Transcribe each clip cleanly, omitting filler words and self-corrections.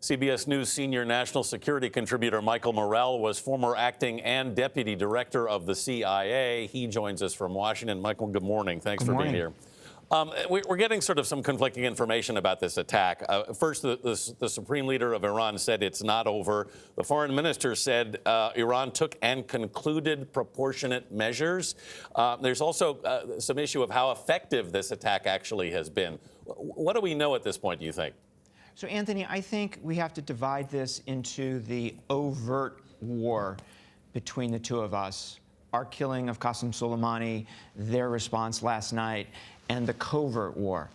CBS News senior national security contributor Michael Morell was former acting and deputy director of the CIA. He joins us from Washington. Michael, good morning. Thanks for being here. We're getting sort of some conflicting information about this attack. First, the supreme leader of Iran said it's not over. The foreign minister said Iran took and concluded proportionate measures. There's also some issue of how effective this attack actually has been. What do we know at this point, do you think? So, Anthony, I think we have to divide this into the overt war between the two of us, our killing of Qasem Soleimani, their response last night, and the covert war.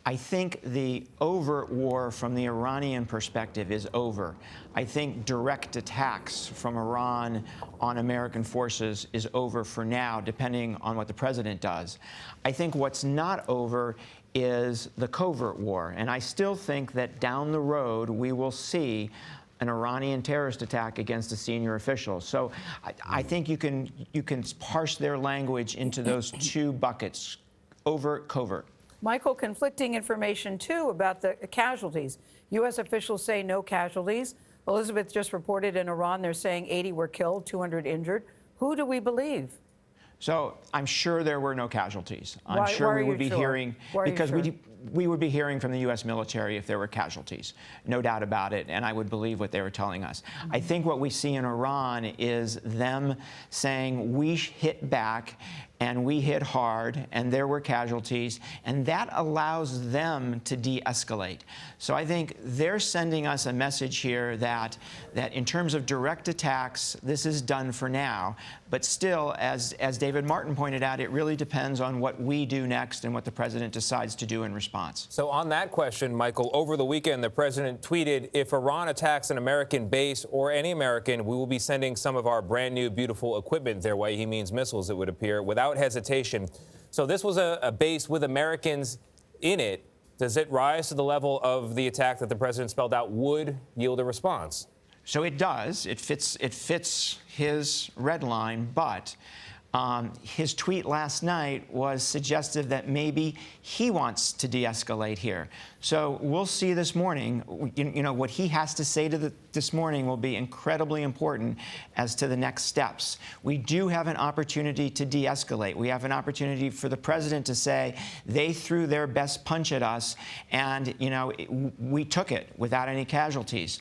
I think the overt war from the Iranian perspective is over. I think direct attacks from Iran on American forces is over for now, depending on what the president does. I think what's not over is the covert war. And I still think that down the road we will see an Iranian terrorist attack against a senior official. So I think you can parse their language into those two buckets, overt, covert. Michael, conflicting information, too, about the casualties. U.S. officials say no casualties. Elizabeth just reported in Iran they're saying 80 were killed, 200 injured. Who do we believe? So I'm sure there were no casualties. I'm sure we would be hearing, because we would be hearing from the U.S. military if there were casualties, no doubt about it, and I would believe what they were telling us. I think what we see in Iran is them saying we hit back and we hit hard and there were casualties, and that allows them to de-escalate. So I think they're sending us a message here that in terms of direct attacks, this is done for now. But still, as David Martin pointed out, it really depends on what we do next and what the president decides to do in response. So on that question, Michael, over the weekend, the president tweeted, if Iran attacks an American base or any American, we will be sending some of our brand new, beautiful equipment their way. He means missiles, it would appear, without hesitation. So this was a base with Americans in it. Does it rise to the level of the attack that the president spelled out would yield a response? So it does. It fits his red line, but his tweet last night was suggestive that maybe he wants to de-escalate here. So we'll see this morning. You know, what he has to say to this morning will be incredibly important as to the next steps. We do have an opportunity to de-escalate. We have an opportunity for the president to say they threw their best punch at us, and we took it without any casualties.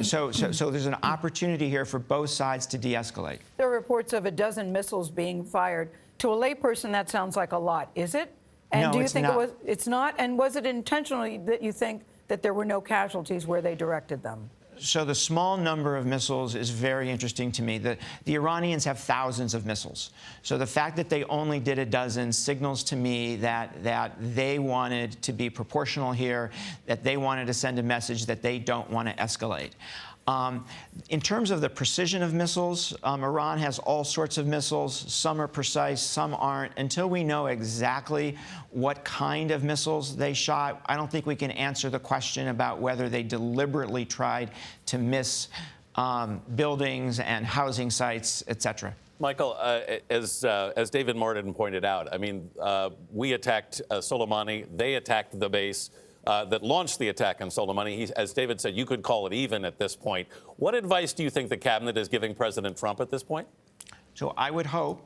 So there's an opportunity here for both sides to de-escalate. There are reports of a dozen missiles being fired. To a layperson, that sounds like a lot. Is it? And no, do you it's think not. It's not? And was it intentionally that you think that there were no casualties where they directed them? So the small number of missiles is very interesting to me. The Iranians have thousands of missiles. So the fact that they only did a dozen signals to me that they wanted to be proportional here, that they wanted to send a message that they don't want to escalate. In terms of the precision of missiles, Iran has all sorts of missiles. Some are precise, some aren't. Until we know exactly what kind of missiles they shot, I don't think we can answer the question about whether they deliberately tried to miss buildings and housing sites, et cetera. Michael, as David Martin pointed out, I mean, we attacked Soleimani. They attacked the base that launched the attack on Soleimani. As David said, you could call it even at this point. What advice do you think the cabinet is giving President Trump at this point? So I would hope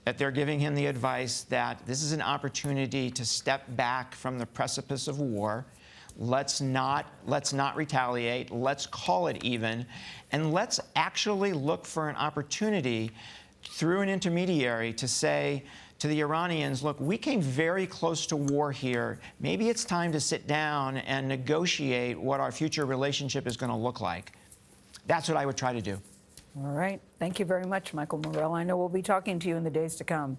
that they're giving him the advice that this is an opportunity to step back from the precipice of war. Let's not retaliate. Let's call it even. And let's actually look for an opportunity through an intermediary to say to the Iranians, look, we came very close to war here. Maybe it's time to sit down and negotiate what our future relationship is going to look like. That's what I would try to do. All right. Thank you very much, Michael Morell. I know we'll be talking to you in the days to come.